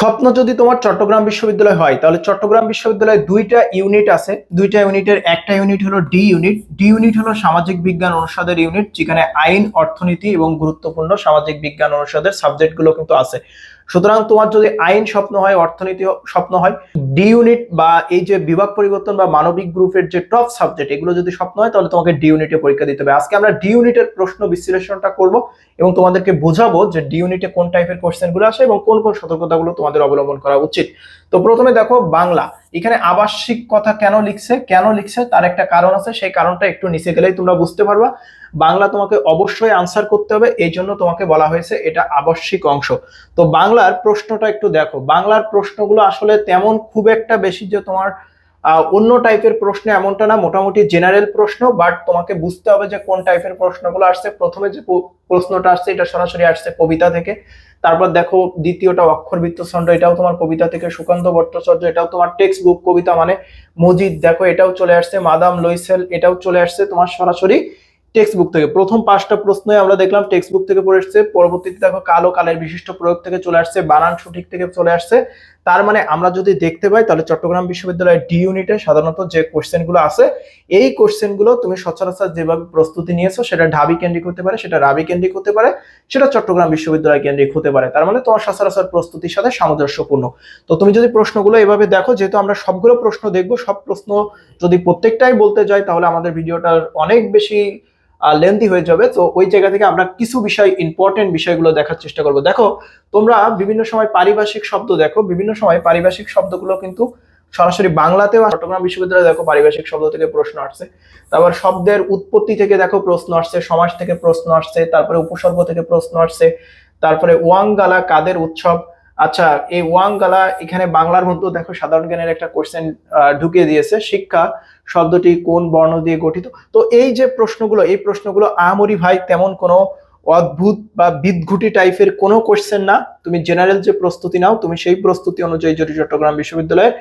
স্বপ্ন যদি তোমার চট্টগ্রাম বিশ্ববিদ্যালয় হয় তাহলে চট্টগ্রাম বিশ্ববিদ্যালয়ে দুইটা ইউনিট আছে। দুইটা ইউনিটের একটা ইউনিট হলো ডি ইউনিট। ডি ইউনিট হলো সামাজিক বিজ্ঞান অনুষদের ইউনিট, যেখানে আইন, অর্থনীতি এবং গুরুত্বপূর্ণ সামাজিক বিজ্ঞান অনুষদের সাবজেক্ট গুলো কিন্তু আছে। সুতরাং তোমার যদি আইন স্বপ্ন হয়, অর্থনীতি স্বপ্ন হয়, ডি ইউনিট বা এই যে বিভাগ পরিবর্তন বা মানবিক গ্রুপের যে টপ সাবজেক্ট এগুলো যদি স্বপ্ন হয় তাহলে তোমাকে ডি ইউনিটে পরীক্ষা দিতে হবে। আজকে আমরা ডি ইউনিটের প্রশ্ন বিশ্লেষণটা করব এবং তোমাদেরকে বোঝাবো যে ডি ইউনিটে কোন টাইপের কোশ্চেন গুলো আসে এবং কোন কোন সতর্কতাগুলো তোমাদের অবলম্বন করা উচিত। তো প্রথমে দেখো বাংলা, এখানে আবাসিক কথা কেন লিখছে তার একটা কারণ আছে, সেই কারণটা একটু নিচে গেলেই তোমরা বুঝতে পারবা। বাংলা তোমাকে অবশ্যই আনসার করতে হবে, এই জন্য তোমাকে বলা হয়েছে এটা আবশ্যিক অংশ। তো বাংলার প্রশ্নটা একটু দেখো। বাংলার প্রশ্নগুলো আসলে তেমন খুব একটা বেশি যে তোমার অন্য টাইপের প্রশ্ন এমনটা না, মোটামুটি জেনারেল প্রশ্ন, বাট তোমাকে বুঝতে হবে যে কোন টাইপের প্রশ্নগুলো আসছে। প্রথমে যে প্রশ্নটা আসছে এটা সরাসরি আসছে কবিতা থেকে। তারপর দেখো দ্বিতীয়টা অক্ষরবৃত্ত ছন্দ, এটাও তোমার কবিতা থেকে। সুকান্ত ভট্টাচার্য, এটাও তোমার টেক্সট বুক কবিতা, মানে মজিদ, দেখো এটাও চলে আসছে। মাদাম লুইসেল, এটাও চলে আসছে তোমার সরাসরি টেক্সট বুক থেকে। প্রথম 5টা প্রশ্নই আমরা দেখলাম টেক্সট বুক থেকে পড়ে এসছে। পরবর্তীতে দেখো কালো কালের বিশিষ্ট প্রয়োগ থেকে চলে আসছে, বানান সঠিক থেকে চলে আসছে। তার মানে আমরা যদি দেখতে পাই তাহলে চট্টগ্রাম বিশ্ববিদ্যালয়ের ডি ইউনিটে সাধারণত যে কোশ্চেন গুলো আছে, এই কোশ্চেন গুলো তুমি সচরাচর যেভাবে প্রস্তুতি নিয়েছো সেটা ঢাবি কেন্দ্রিক হতে পারে, সেটা রাবি কেন্দ্রিক হতে পারে, সেটা চট্টগ্রাম বিশ্ববিদ্যালয় কেন্দ্রিক হতে পারে। তার মানে তোমার সচরাচর প্রস্তুতির সাথে সামঞ্জস্যপূর্ণ। তো তুমি যদি প্রশ্নগুলো এভাবে দেখো, যেহেতু আমরা সবগুলো প্রশ্ন দেখবো, সব প্রশ্ন যদি প্রত্যেকটাই বলতে যাই তাহলে আমাদের ভিডিওটার অনেক বেশি লেন্থি হয়ে যাবে। তো ওই জায়গা থেকে আমরা কিছু বিষয়, ইম্পর্টেন্ট বিষয়গুলো দেখার চেষ্টা করবো। দেখো তোমরা বিভিন্ন সময় পারিভাষিক শব্দ দেখো, বিভিন্ন সময় পারিভাষিক শব্দগুলো কিন্তু সরাসরি বাংলাতেও। চট্টগ্রাম বিশ্ববিদ্যালয়ে দেখো পারিভাষিক শব্দ থেকে প্রশ্ন আসছে, তারপর শব্দের উৎপত্তি থেকে দেখো প্রশ্ন আসছে, সমাস থেকে প্রশ্ন আসছে, তারপরে উপসর্গ থেকে প্রশ্ন আসছে, তারপরে ওয়াংগালা কাদের উৎসব। আচ্ছা, এই ওয়াংগালা এখানে বাংলার মধ্যে দেখো সাধারণ জ্ঞানের একটা কোশ্চেন ঢুকিয়ে দিয়েছে, শিক্ষা শব্দটি কোন বর্ণ দিয়ে গঠিত। তো এই যে প্রশ্নগুলো, এই প্রশ্নগুলো আমরি ভাই তেমন কোনো অদ্ভুত বা বিদঘুটি টাইপের কোনো কোশ্চেন না। তুমি জেনারেল যে প্রস্তুতি নাও, তুমি সেই প্রস্তুতি অনুযায়ী যদি চট্টগ্রাম বিশ্ববিদ্যালয়ে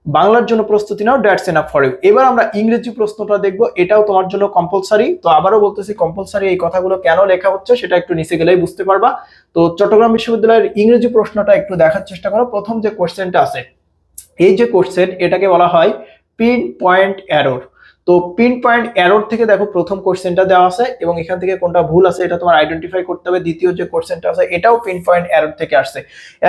বাংলার জন্য প্রস্তুতি নাও, দ্যাটস এনাফ ফর ইউ। এবার আমরা ইংরেজি প্রশ্নটা দেখবো, এটাও তোমার জন্য কম্পালসারি। তো আবারও বলতেছি কম্পালসারি, এই কথাগুলো কেন লেখা হচ্ছে সেটা একটু নিচে গেলেই বুঝতে পারবা। তো চট্টগ্রাম বিশ্ববিদ্যালয়ের ইংরেজি প্রশ্নটা একটু দেখার চেষ্টা করো। প্রথম যে কোশ্চেনটা আছে, এই যে কোশ্চেন, এটাকে বলা হয় পিন পয়েন্ট এরর। তো পিন পয়েন্ট এরর থেকে দেখো প্রথম কোশ্চেনটা দেওয়া আছে এবং এখান থেকে কোনটা ভুল আছে এটা তোমার আইডেন্টিফাই করতে হবে। দ্বিতীয় যে কোশ্চেনটা আছে এটাও পিন পয়েন্ট এরর থেকে আসছে।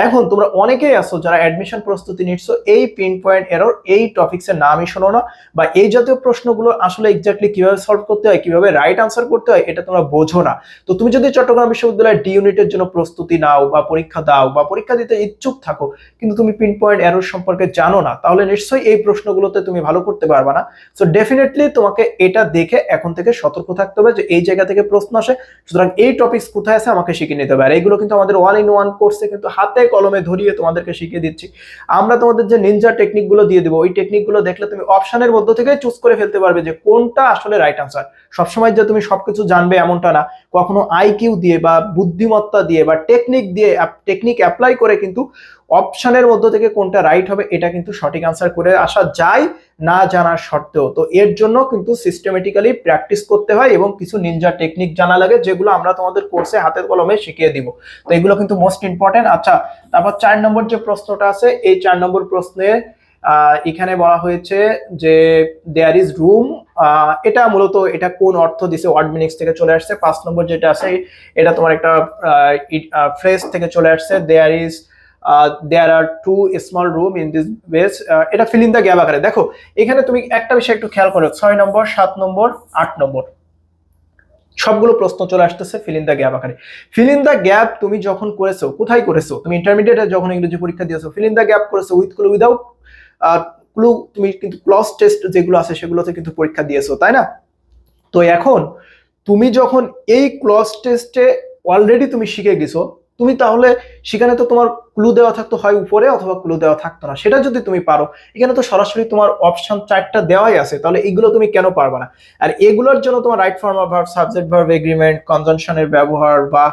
এখন তোমরা অনেকেই আছো যারা অ্যাডমিশন প্রস্তুতি নিচ্ছো, এই পিন পয়েন্ট এরর এই টপিকসের নামই শোনো না, বা এই জাতীয় প্রশ্নগুলো আসলে এক্স্যাক্টলি কিভাবে সলভ করতে হয়, কিভাবে রাইট আনসার করতে হয় এটা তোমরা বোঝো না। তো তুমি যদি চট্টগ্রাম বিশ্ববিদ্যালয়ের ডি ইউনিটের জন্য প্রস্তুতি নাও বা পরীক্ষা দাও বা পরীক্ষা দিতে ইচ্ছুক থাকো, কিন্তু তুমি পিন পয়েন্ট এরর সম্পর্কে জানো না, তাহলে নিশ্চয়ই এই প্রশ্নগুলোতে তুমি ভালো করতে পারবে না। সো ডেফিনেটলি তোমাকে এটা দেখে এখন থেকে সতর্ক থাকতে হবে যে এই জায়গা থেকে প্রশ্ন আসে, সুতরাং এই টপিকস কোথায় আছে আমাকে শিখিয়ে নিতে হবে। আর এইগুলো কিন্তু আমাদের ওয়ান ইন ওয়ান কোর্সে কিন্তু হাতে কলমে ধরিয়ে তোমাদেরকে শিখিয়ে দিচ্ছি। আমরা তোমাদের যে নিনজা টেকনিক গুলো দিয়ে দেবো, ওই টেকনিক গুলো দেখলে তুমি অপশনের মধ্যে থেকে চুজ করে ফেলতে পারবে যে কোনটা আসলে রাইট আনসার। সবসময় যে তুমি সবকিছু জানবে এমনটা না, কখনো আইকিউ দিয়ে বা বুদ্ধিমত্তা দিয়ে বা টেকনিক অ্যাপ্লাই করে কিন্তু অপশনের মধ্যে থেকে কোনটা রাইট হবে এটা কিন্তু সঠিক আনসার করে আসা যায় না জানার সত্ত্বেও। তো এর জন্য কিন্তু সিস্টেমেটিক্যালি প্র্যাকটিস করতে হয় এবং কিছু নিনজা টেকনিক জানা লাগে, যেগুলো আমরা তোমাদের কোর্সে হাতের কলমে শিখিয়ে দিব। তো এগুলো কিন্তু মোস্ট ইম্পর্টেন্ট। আচ্ছা, তারপর 4 নম্বর যে প্রশ্নটা আছে, এই 4 নম্বর প্রশ্নে এখানে বলা হয়েছে যে দেয়ার ইজ রুম, এটা মূলত এটা কোন অর্থ দিছে, ওয়ার্ড মিনিংস থেকে চলে আসছে। 5 নম্বর যেটা আছে এটা তোমার একটা ফ্রেজ থেকে চলে আসছে, there are two small room in this base, এটা ফিল ইন দ্য গ্যাপ আকারে। দেখো এখানে তুমি একটা বিষয় একটু খেয়াল করো, 6 নম্বর 7 নম্বর 8 নম্বর সবগুলো প্রশ্ন চলে আসতেছে ফিল ইন দ্য গ্যাপ আকারে। ফিল ইন দ্য গ্যাপ তুমি যখন করেছো, কোথায় করেছো? তুমি ইন্টারমিডিয়েটে যখন ইংরেজি পরীক্ষা দিয়েছো ফিল ইন দ্য গ্যাপ করেছো, উইথ ক্লু উইদাউট ক্লু তুমি কিন্তু ক্লজ টেস্ট যেগুলো আছে সেগুলোতে কিন্তু পরীক্ষা দিয়েছো, তাই না? তো এখন তুমি যখন এই ক্লজ টেস্টে অলরেডি তুমি শিখে গেছো, তুমি তাহলে সেখানে তো তোমার ক্লু দেওয়া থাকতো হয় উপরে অথবা ক্লু দেওয়া থাকতো না, সেটা যদি তুমি পারো, এখানে তো সরাসরি তোমার অপশন 4টা দেওয়াই আছে, তাহলে এগুলো তুমি কেন পারবে না? আর এগুলোর জন্য তোমার right form of verb, subject verb agreement, কনজাংশনের ব্যবহার বা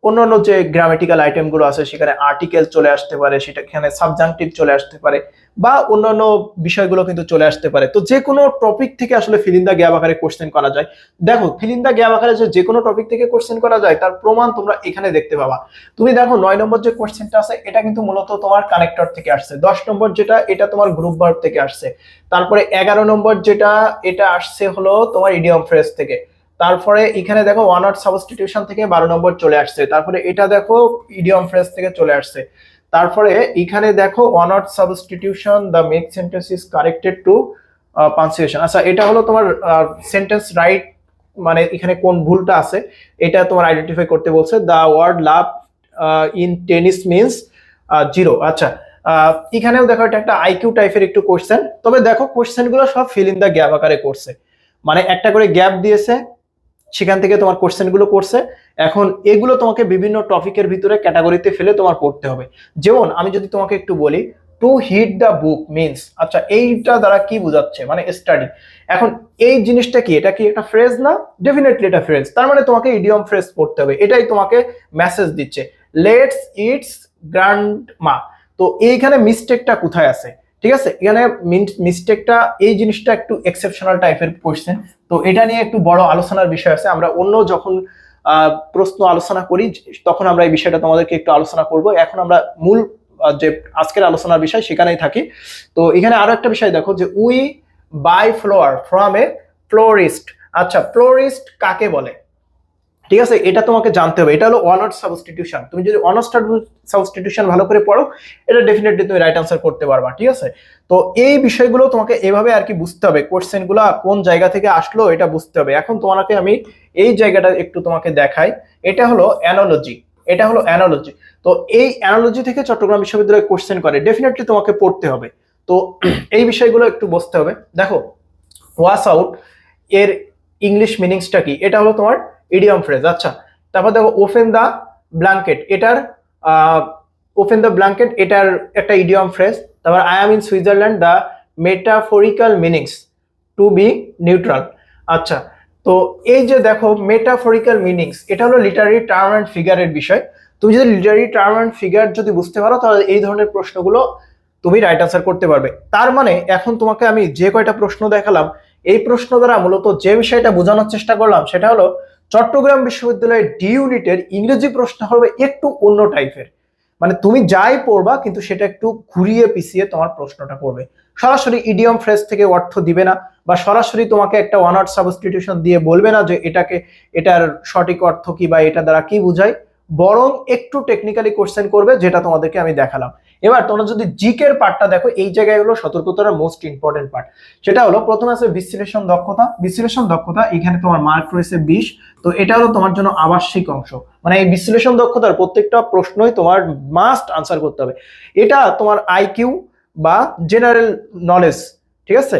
অন্যান্য যে গ্রামেটিক্যাল আইটেমগুলো আছে সেখানে আর্টিকেল চলে আসতে পারে, সেটাখানে সাবজাংটিভ চলে আসতে পারে, বা অন্যান্য বিষয়গুলো কিন্তু চলে আসতে পারে। তো যে কোনো টপিক থেকে আসলে ফিল ইন দ্য গ্যাপ আকারে কোশ্চেন করা যায়। দেখো ফিল ইন দ্য গ্যাপ আকারে যে কোনো টপিক থেকে কোশ্চেন করা যায় তার প্রমাণ তোমরা এখানে দেখতে পাবা। তুমি দেখো 9 নম্বর যে কোশ্চেনটা আছে এটা কিন্তু মূলত তোমার কানেক্টর থেকে আসছে। 10 নম্বর যেটা এটা তোমার গ্রুপ ভার্ব থেকে আসছে। তারপরে 11 নম্বর যেটা এটা আসছে হলো তোমার ইডিয়ম ফ্রেজ থেকে। তারপরে এখানে দেখো ওয়ান ওয়ার্ড সাবস্টিটিউশন থেকে 12 নম্বর চলে আসছে। তারপরে এটা দেখো ইডিয়ম ফ্রেজ থেকে চলে আসছে। তারপরে এখানে দেখো one word substitution the make sentence is corrected to punctuation. আচ্ছা এটা হলো তোমার সেন্টেন্স রাইট, মানে এখানে কোন ভুলটা আছে এটা তোমার আইডেন্টিফাই করতে বলছে। The word love in tennis means zero. আচ্ছা এখানেও দেখো এটা একটা আইকিউ টাইপের একটু কোশ্চেন, তবে দেখো কোশ্চেন গুলো সব ফিল ইন দ্য গ্যাপ আকারে করছে, মানে একটা করে গ্যাপ দিয়েছে, সেখান থেকে তোমার কোশ্চেন গুলো করছে। এখন এগুলো তোমাকে বিভিন্ন টপিকের ভিতরে ক্যাটাগরিতে ফেলে তোমার পড়তে হবে। যেমন আমি যদি তোমাকে একটু বলি to hit the book means, আচ্ছা এইটা দ্বারা কি বোঝাচ্ছে, মানে স্টাডি। এখন এই জিনিসটা কি, এটা কি একটা ফ্রেজ না? ডেফিনেটলি এটা ফ্রেজ, তার মানে তোমাকে ইডিয়ম ফ্রেজ পড়তে হবে, এটাই তোমাকে মেসেজ দিচ্ছে। Let's it's grandma. তো এইখানে মিস্টেকটা কোথায় আছে? ঠিক আছে, এখানে মিস্টেকটা এই জিনিসটা একটু এক্সেপশনাল টাইপের কোশ্চেন, তো এটা নিয়ে একটু বড় আলোচনার বিষয় আছে। আমরা অন্য যখন প্রশ্ন আলোচনা করি তখন আমরা এই বিষয়টা তোমাদেরকে একটু আলোচনা করব। এখন আমরা মূল যে আজকের আলোচনার বিষয় সেখানেই থাকি। তো এখানে আরো একটা বিষয় দেখো যে we by flower from a florist. আচ্ছা ফ্লোরিস্ট কাকে বলে? ঠিক আছে, এটা তোমাকে জানতে হবে। এটা হলো ওয়ান ওয়ার্ড সাবস্টিটিউশন। তুমি যদি ওয়ান ওয়ার্ড সাবস্টিটিউশন ভালো করে পড়ো এটা ডেফিনেটলি তুমি রাইট আনসার করতে পারবা। ঠিক আছে, তো এই বিষয়গুলো তোমাকে এভাবে আর কি বুঝতে হবে, কোশ্চেন গুলা কোন জায়গা থেকে আসলো এটা বুঝতে হবে। এখন তোমাকে আমি এই জায়গাটা একটু তোমাকে দেখাই। এটা হলো অ্যানালজি, এটা হলো অ্যানালজি। তো এই অ্যানালজি থেকে চট্টগ্রাম বিশ্ববিদ্যালয়ে কোশ্চেন করে, ডেফিনেটলি তোমাকে পড়তে হবে। তো এই বিষয়গুলো একটু বুঝতে হবে। দেখো ওয়াশ আউট এর ইংলিশ মিনিংসটা কি? এটা হলো তোমার ইডিয়ম ফ্রেজ। আচ্ছা তারপর দেখো ওপেন দা ব্ল্যাঙ্কেট, এটার ওপেন দা ব্ল্যাঙ্কেট এটার একটা ইডিয়ম ফ্রেজ। তারপর I am in Switzerland the metaphorical meanings to be neutral. আচ্ছা তো এই যে দেখো মেটাফরিক্যাল মিনিংস এটা হলো লিটারারি টার্ম অ্যান্ড ফিগারের বিষয়। তুমি যদি লিটারারি টার্ম অ্যান্ড ফিগার যদি বুঝতে পারো তাহলে এই ধরনের প্রশ্নগুলো তুমি রাইট আনসার করতে পারবে। তার মানে এখন তোমাকে আমি যে কয়টা প্রশ্ন দেখালাম এই প্রশ্ন দ্বারা মূলত যে বিষয়টা বোঝানোর চেষ্টা করলাম সেটা হলো চট্টগ্রাম বিশ্ববিদ্যালয়ের ডি ইউনিটের ইংরেজি প্রশ্ন হবে একটু অন্য টাইপের। মানে তুমি যাই পড়বা কিন্তু সেটা একটু ঘুরিয়ে পিছিয়ে তোমার প্রশ্নটা করবে, সরাসরি ইডিয়ম ফ্রেজ থেকে অর্থ দিবে না, বা সরাসরি তোমাকে একটা ওয়ান ওয়ার্ড সাবস্টিটিউশন দিয়ে বলবে না যে এটাকে এটার সঠিক অর্থ কি বা এটা দ্বারা কি বোঝায়, বরং একটু টেকনিক্যালি কোশ্চেন করবে, যেটা তোমাদেরকে আমি দেখালাম। এবার তোমরা যদি জিকের পার্টটা দেখো এই জায়গায় হলো সতর্কতার মোস্ট ইম্পর্টেন্ট পার্ট। সেটা হলো প্রথমে আছে বিশ্লেষণ দক্ষতা। বিশ্লেষণ দক্ষতা এখানে তোমার মার্ক রয়েছে 20। তো এটা হলো তোমার জন্য আবশ্যিক অংশ, মানে এই বিশ্লেষণ দক্ষতার প্রত্যেকটা প্রশ্নই তোমার মাস্ট আনসার করতে হবে। এটা তোমার আইকিউ বা জেনারেল নলেজ, ঠিক আছে,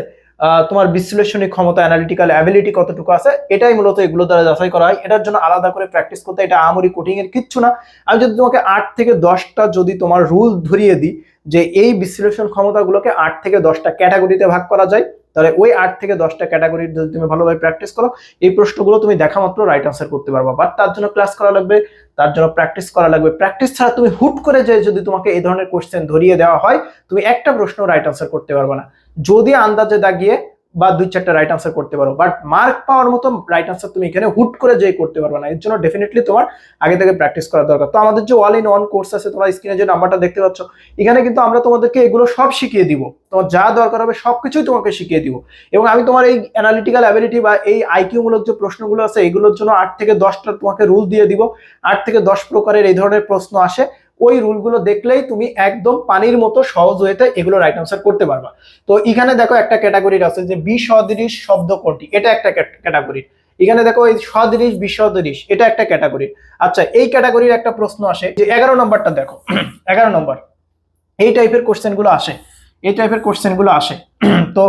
তোমার বিশ্লেষণী ক্ষমতা অ্যানালিটিক্যাল অ্যাবিলিটি কতটুকু আছে এটাই মূলত এগুলো দ্বারা যাচাই করা হয়। এটার জন্য আলাদা করে প্র্যাকটিস করতে, এটা আমরি কোটিং এর কিচ্ছু না। আমি যদি তোমাকে 8 থেকে 10টা যদি তোমার রুল ধরিয়ে দিই যে এই বিশ্লেষণ ক্ষমতাগুলোকে 8 থেকে 10টা ক্যাটাগরিতে ভাগ করা যায়, তাহলে ওই 8 থেকে 10টা ক্যাটাগরি যদি তুমি ভালোভাবে প্র্যাকটিস করো এই প্রশ্নগুলো তুমি দেখা মাত্র রাইট আনসার করতে পারবা। বাট তার জন্য ক্লাস করা লাগবে, তার জন্য প্র্যাকটিস করা লাগবে। প্র্যাকটিস ছাড়া তুমি হুট করে যে যদি তোমাকে এই ধরনের কোশ্চেন ধরিয়ে দেওয়া হয় তুমি একটা প্রশ্ন রাইট আনসার করতে পারবে না, যদি আন্দাজে দাগিয়ে বা 2-4টা রাইট আনসার করতে পারো। বাট মার্ক পাওয়ার মতো রাইট আনসার তুমি এখানে হুট করে যেই করতে পারবে না, এর জন্য ডেফিনেটলি তোমার আগে থেকে প্র্যাকটিস করা দরকার। তো আমাদের যে অল ইন ওয়ান কোর্স আছে, তোমরা স্ক্রিনে যে নাম্বারটা দেখতে পাচ্ছ এখানে কিন্তু আমরা তোমাদেরকে এগুলো সব শিখিয়ে দিব, তোমার যা দরকার হবে সবকিছুই তোমাকে শিখিয়ে দিব। এবং আমি তোমার এই অ্যানালিটিক্যাল অ্যাবিলিটি বা এই আইকিউ মূলক যে প্রশ্নগুলো আছে এগুলোর জন্য 8 থেকে 10টা তোমাকে রুল দিয়ে দিব। 8 থেকে 10 প্রকারের এই ধরনের প্রশ্ন আসে, ওই রুলগুলো দেখলেই তুমি একদম পানির মতো সহজ ওয়েতে এগুলো রাইট আনসার করতে পারবা। তো এখানে দেখো একটা ক্যাটাগরির আছে যে বিসদৃশ শব্দ কোনটি, এটা একটা ক্যাটাগরি। এখানে দেখো এই সদৃশ বিসদৃশ এটা একটা ক্যাটাগরি। আচ্ছা এই ক্যাটাগরির একটা প্রশ্ন আসে যে 11 নম্বরটা দেখো 11 নম্বর এই টাইপের কোশ্চেন গুলো আসে, এই টাইপের কোশ্চেন গুলো আসে। তো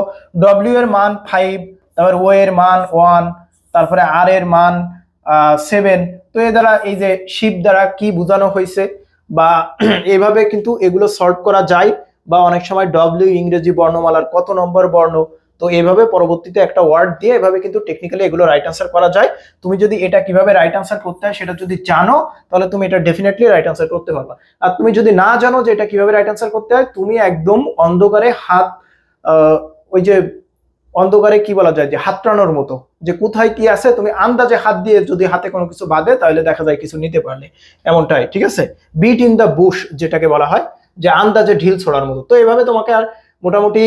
ডব্লিউ এর মান 5, তারপর ও এর মান 1, তারপরে আর এর মান 7। তো এ দ্বারা এই যে শিপ দ্বারা কি বোঝানো হয়েছে বা এইভাবে কিন্তু এগুলো সলভ করা যায়। বা অনেক সময় ডব্লিউ ইংরেজি বর্ণমালার কত নম্বর বর্ণ, তো তো এইভাবে পরবর্তীতে একটা ওয়ার্ড দিয়ে এভাবে কিন্তু টেকনিক্যালি এগুলো রাইট আনসার করা যায়। তুমি যদি এটা কিভাবে রাইট আনসার করতে হয় সেটা যদি জানো, তাহলে তুমি এটা ডেফিনেটলি রাইট আনসার করতে পারবা। আর তুমি যদি না জানো যে এটা কিভাবে রাইট আনসার করতে হয়, তুমি একদম অন্ধকারে হাত ওই যে অন্ধকারে কি বলা যায় যে হাতড়ানোর মতো, যে কোথায় কি আছে তুমি আন্দাজে হাত দিয়ে যদি হাতে কোনো কিছু বাঁধে তাহলে দেখা যায় কিছু নিতে পারলে, এমনটাই, ঠিক আছে? বিট ইন দ্য বুশ যেটাকে বলা হয়, যে আন্দাজে ঢিল ছোড়ার মতো। তো এইভাবে তোমাকে আর মোটামুটি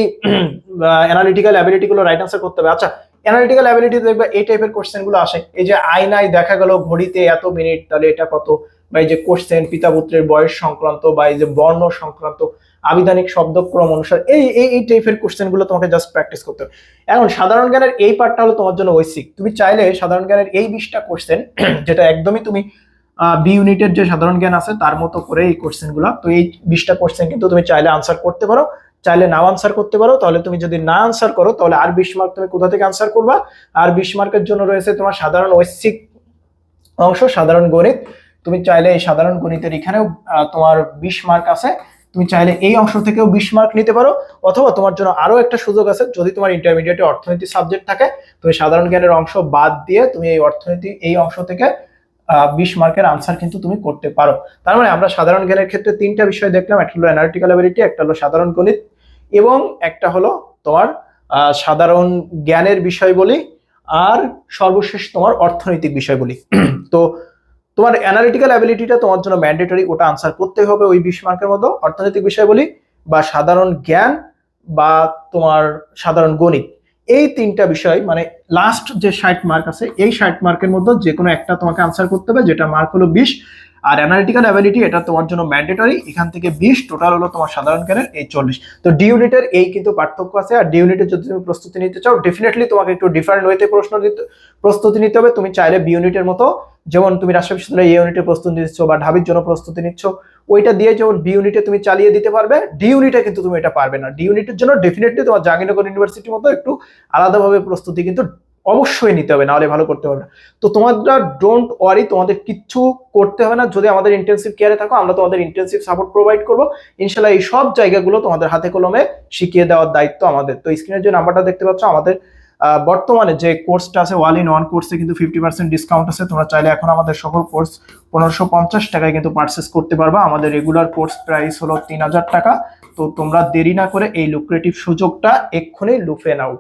অ্যানালিটিক্যাল অ্যাবিলিটি গুলো রাইট আনসার করতে হবে। আচ্ছা, অ্যানালিটিক্যাল অ্যাবিলিটি দেখবে এই টাইপের কোশ্চেন গুলো আসে, এই যে আয়নায় দেখা গেল ঘড়িতে এত মিনিট, তাহলে এটা কত, বা এই যে কোশ্চেন পিতা পুত্রের বয়স সংক্রান্ত, বা এই যে বর্ণ সংক্রান্ত, আবিধানিক শব্দক্রম অনুসার, এই এই এই টাইপের কোশ্চেন গুলো তোমাকে জাস্ট প্র্যাকটিস করতে হবে। এখন সাধারণ জ্ঞানের এই পার্টটা হলো তোমার জন্য ঐচ্ছিক। তুমি চাইলে সাধারণ জ্ঞানের এই 20টা কোশ্চেন যেটা একদমই তুমি বি ইউনিটের যে সাধারণ জ্ঞান আছে তার মতো করে এই কোশ্চেন গুলা, তো এই 20টা কোশ্চেন কিন্তু তুমি চাইলে আনসার করতে পারো, চাইলে নাও আনসার করতে পারো। তাহলে তুমি যদি না আনসার করো তাহলে আর 20 মার্ক তুমি কোথা থেকে আনসার করবা? আর 20 মার্কের জন্য রয়েছে তোমার সাধারণ ঐচ্ছিক অংশ, সাধারণ গণিত। তুমি চাইলে এই সাধারণ গণিতের এখানেও তোমার 20 মার্ক আছে, তুমি চাইলে এই অংশ থেকেও 20 মার্ক নিতে পারো। অথবা তোমার জন্য আরো একটা সুযোগ আছে, যদি তোমার ইন্টারমিডিয়েটে অর্থনীতি সাবজেক্ট থাকে, তুমি সাধারণ জ্ঞানের অংশ বাদ দিয়ে তুমি এই অর্থনীতি এই অংশ থেকে 20 মার্কের আনসার কিন্তু তুমি করতে পারো। তার মানে আমরা সাধারণ জ্ঞানের ক্ষেত্রে 3টা বিষয় দেখলাম, একটা হলো অ্যানালিটিক্যাল অ্যাবিলিটি, একটা হলো সাধারণ গণিত, এবং একটা হলো তোমার সাধারণ জ্ঞানের বিষয় বলি, আর সর্বশেষ তোমার অর্থনৈতিক বিষয় বলি। তো তোমার অ্যানালিটিক্যাল অ্যাবিলিটিটা তোমার জন্য ম্যান্ডেটরি, ওটা আনসার করতে হবে ওই 20 মার্কের মতো। অর্থনৈতিক বিষয় বলি বা সাধারণ জ্ঞান বা তোমার সাধারণ গণিত, এই 3টা বিষয় মানে লাস্ট যে 60 মার্ক আছে, এই 60 মার্কের মধ্যে যে কোনো একটা তোমাকে আনসার করতে হবে, যেটা মার্ক হলো 20। আর অ্যানালিটিক্যাল অ্যাবিলিটি এটা তোমার জন্য ম্যান্ডেটরি, এখান থেকে 20, টোটাল হলো তোমার সাধারণ জ্ঞানের এই 40। তো ডি ইউনিটের এই কিন্তু পার্থক্য আছে। আর ডি ইউনিটের যদি তুমি প্রস্তুতি নিতে চাও, ডেফিনেটলি তোমাকে একটু ডিফারেন্ট ওয়েতে প্রস্তুতি নিতে হবে। তুমি চাইলে বি ইউনিটের মতো, যেমন তুমি রাজশাহী বিশ্ববিদ্যালয়ে এ ইউনিটের প্রস্তুতি নিচ্ছ বা ঢাবির জন্য প্রস্তুতি নিচ্ছ, ওইটা দিয়ে যেমন বি ইউনিটে তুমি চালিয়ে দিতে পারবে, ডি ইউনিটে কিন্তু তুমি এটা পারবে না। ডি ইউনিটের জন্য ডেফিনেটলি তোমার জাহাঙ্গীরনগর ইউনিভার্সিটির মতো একটু আলাদাভাবে প্রস্তুতি কিন্তু অবশ্যই নিতে হবে, নাহলে ভালো করতে পারবে না। তো তোমরা ডোন্ট ওয়ারি, তোমাদের কিচ্ছু করতে হবে না। যদি আমাদের ইন্টেনসিভ কেয়ারে থাকো, আমরা তোমাদের ইন্টেনসিভ সাপোর্ট প্রোভাইড করবো ইনশাল্লাহ। এই সব জায়গাগুলো তোমাদের হাতে কলমে শিখিয়ে দেওয়ার দায়িত্ব আমাদের। তো স্ক্রিনের যে নাম্বারটা দেখতে পাচ্ছ, আমাদের বর্তমানে যে কোর্সটা আছে অল ইন ওয়ান কোর্সে কিন্তু 50% ডিসকাউন্ট আছে। তোমরা চাইলে এখন আমাদের সকল কোর্স 1550 টাকায় কিন্তু পারচেস করতে পারবা। আমাদের রেগুলার কোর্স প্রাইস হলো 3000 টাকা। তো তোমরা দেরি না করে এই লুক্রেটিভ সুযোগটা এক্ষুনি লুফে নাও।